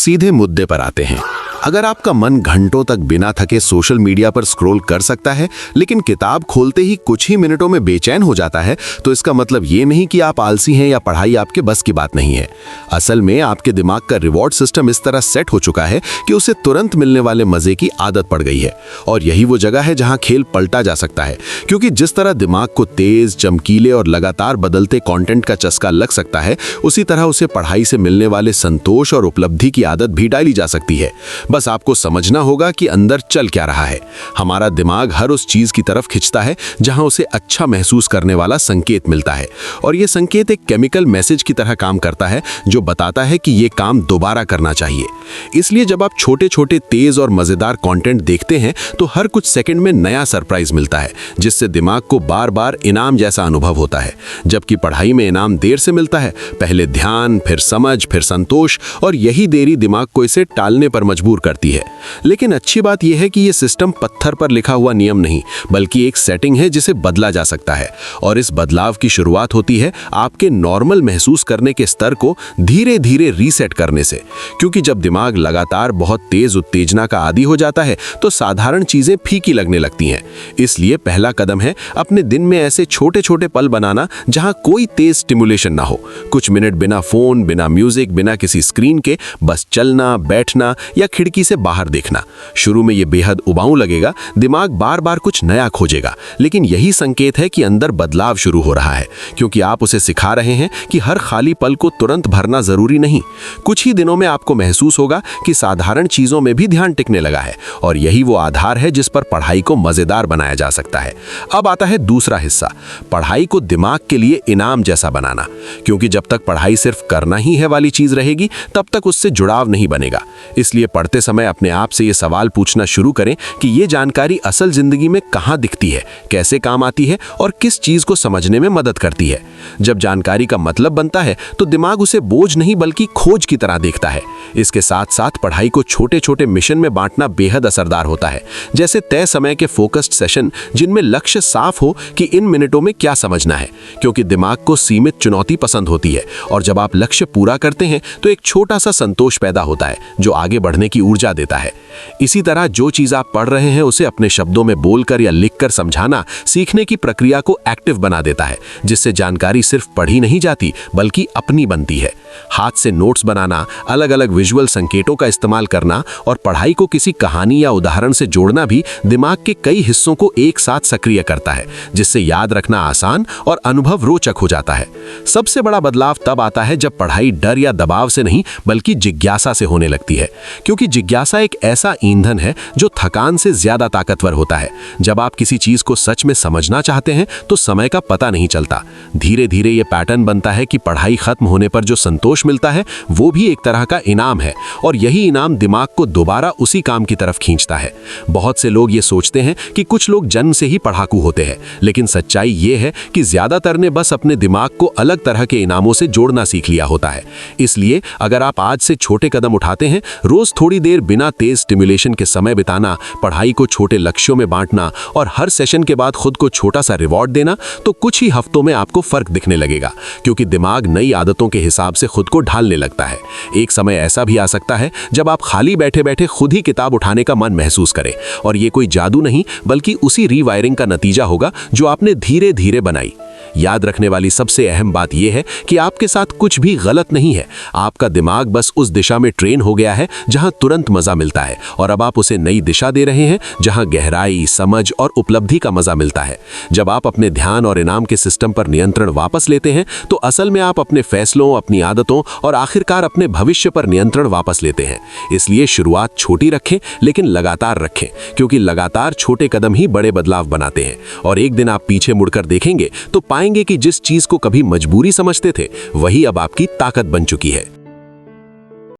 सीधे मुद्दे पर आते हैं। अगर आपका मन घंटों तक बिना थके सोशल मीडिया पर स्क्रॉल कर सकता है, लेकिन किताब खोलते ही कुछ ही मिनटों में बेचैन हो जाता है, तो इसका मतलब ये नहीं कि आप आलसी हैं या पढ़ाई आपके बस की बात नहीं है। असल में आपके दिमाग का रिवॉर्ड सिस्टम इस तरह सेट हो चुका है कि उसे तुरंत मिलने वाले मजे की आदत पड़ गई है। और यही वो जगह है जहां खेल पलटा जा सकता है, क्योंकि जिस तरह दिमाग को तेज, चमकीले और लगातार बदलते कंटेंट का चस्का लग सकता है, उसी तरह उसे पढ़ाई से मिलने वाले संतोष और उपलब्धि की आदत भी डाली जा सकती है। बस आपको समझना होगा कि अंदर चल क्या रहा है। हमारा दिमाग हर उस चीज की तरफ खिंचता है जहां उसे अच्छा महसूस करने वाला संकेत मिलता है, और यह संकेत एक केमिकल मैसेज की तरह काम करता है जो बताता है कि यह काम दोबारा करना चाहिए। इसलिए जब आप छोटे छोटे तेज और मजेदार कंटेंट देखते हैं तो हर कुछ सेकंड में नया सरप्राइज मिलता है, जिससे दिमाग को बार बार इनाम जैसा अनुभव होता है। जबकि पढ़ाई में इनाम देर से मिलता है, पहले ध्यान, फिर समझ, फिर संतोष, और यही देरी दिमाग को इसे टालने पर मजबूर करती है। लेकिन अच्छी बात यह है कि यह सिस्टम पत्थर पर लिखा हुआ नियम नहीं, बल्कि एक सेटिंग है जिसे बदला जा सकता है। और इस बदलाव की शुरुआत होती है आपके नॉर्मल महसूस करने के स्तर को धीरे धीरे रीसेट करने से। क्योंकि जब दिमाग लगातार बहुत तेज उत्तेजना का आदी हो जाता है तो साधारण चीजें फीकी लगने लगती हैं। इसलिए पहला कदम है अपने दिन में ऐसे छोटे छोटे पल बनाना जहां कोई तेज स्टिमुलेशन ना हो। कुछ मिनट बिना फोन, बिना म्यूजिक, बिना किसी स्क्रीन के बस चलना, बैठना या खिड़की से बाहर देखना। शुरू में यह बेहद उबाऊ लगेगा, दिमाग बार बार कुछ नया खोजेगा, लेकिन यही संकेत है कि अंदर बदलाव शुरू हो रहा है, क्योंकि आप उसे सिखा रहे हैं कि हर खाली पल को तुरंत भरना जरूरी नहीं। कुछ ही दिनों में आपको महसूस होगा कि साधारण चीजों में भी ध्यान टिकने लगा है, और यही वो आधार है जिस पर पढ़ाई को मजेदार बनाया जा सकता है। अब आता है दूसरा हिस्सा, पढ़ाई को दिमाग के लिए इनाम जैसा बनाना। क्योंकि जब तक पढ़ाई सिर्फ करना ही है वाली चीज रहेगी, तब तक उससे जुड़ाव नहीं बनेगा। इसलिए पढ़ते समय अपने आप से ये सवाल पूछना शुरू करें कि ये जानकारी असल जिंदगी में कहाँ दिखती है, कैसे काम आती है और किस चीज को समझने में मदद करती है। जब जानकारी का मतलब बनता है तो दिमाग उसे बोझ नहीं बल्कि खोज की तरह देखता है। इसके साथ साथ पढ़ाई को छोटे छोटे मिशन में बांटना बेहद असरदार होता है, जैसे तय समय के फोकस्ड सेशन जिनमें लक्ष्य साफ हो कि इन मिनटों में क्या समझना है। क्योंकि दिमाग को सीमित चुनौती पसंद होती है, और जब आप लक्ष्य पूरा करते हैं तो एक छोटा सा संतोष पैदा होता है जो आगे बढ़ने की ऊर्जा देता है। इसी तरह जो चीज आप पढ़ रहे हैं उसे अपने शब्दों में बोलकर या लिखकर समझाना सीखने की प्रक्रिया को एक्टिव बना देता है, जिससे जानकारी सिर्फ पढ़ी नहीं जाती बल्कि अपनी बनती है। हाथ से नोट्स बनाना, अलग अलग विजुअल संकेतों का इस्तेमाल करना और पढ़ाई को किसी कहानी या उदाहरण से जोड़ना भी दिमाग के कई हिस्सों को एक साथ सक्रिय करता है, जिससे याद रखना आसान और अनुभव रोचक हो जाता है। सबसे बड़ा बदलाव तब आता है जब पढ़ाई डर या दबाव से नहीं बल्कि जिज्ञासा से होने लगती है, क्योंकि जिज्ञासा एक ऐसा ईंधन है जो थकान से ज्यादा ताकतवर होता है। जब आप किसी चीज को सच में समझना चाहते हैं तो समय का पता नहीं चलता। धीरे धीरे ये पैटर्न बनता है कि पढ़ाई खत्म होने पर जो संतोष मिलता है वो भी एक तरह का इनाम है, और यही इनाम दिमाग को दोबारा उसी काम की तरफ खींचता है। बहुत से लोग ये सोचते हैं कि कुछ लोग जन्म से ही पढ़ाकू होते हैं, लेकिन सच्चाई ये है कि ज्यादातर ने बस अपने दिमाग को अलग तरह के इनामों से जोड़ना सीख लिया होता है। इसलिए अगर आप आज से छोटे कदम उठाते हैं, रोज थोड़ी देर बिना तेज स्टिमुलेशन के समय बिताना, पढ़ाई को छोटे लक्ष्यों में बांटना और हर सेशन के बाद खुद को छोटा सा रिवॉर्ड देना, तो कुछ ही हफ्तों में आपको फर्क दिखने लगेगा। क्योंकि दिमाग नई आदतों के हिसाब से खुद को ढालने लगता है। एक समय ऐसा भी आ सकता है जब आप खाली बैठे बैठे खुद ही किताब उठाने का मन महसूस करें, और ये कोई जादू नहीं बल्कि उसी रीवायरिंग का नतीजा होगा जो आपने धीरे धीरे बनाई। याद रखने वाली सबसे अहम बात यह है कि आपके साथ कुछ भी गलत नहीं है। आपका दिमाग बस उस दिशा में ट्रेन हो गया है जहां तुरंत मजा मिलता है, और अब आप उसे नई दिशा दे रहे हैं जहां गहराई, समझ और उपलब्धि का मजा मिलता है। जब आप अपने ध्यान और इनाम के सिस्टम पर नियंत्रण वापस लेते हैं तो असल में आप अपने फैसलों, अपनी आदतों और आखिरकार अपने भविष्य पर नियंत्रण वापस लेते हैं। इसलिए शुरुआत छोटी रखें लेकिन लगातार रखें, क्योंकि लगातार छोटे कदम ही बड़े बदलाव बनाते हैं। और एक दिन आप पीछे मुड़कर देखेंगे तो पाएंगे कि जिस चीज को कभी मजबूरी समझते थे वही अब आपकी ताकत बन चुकी है।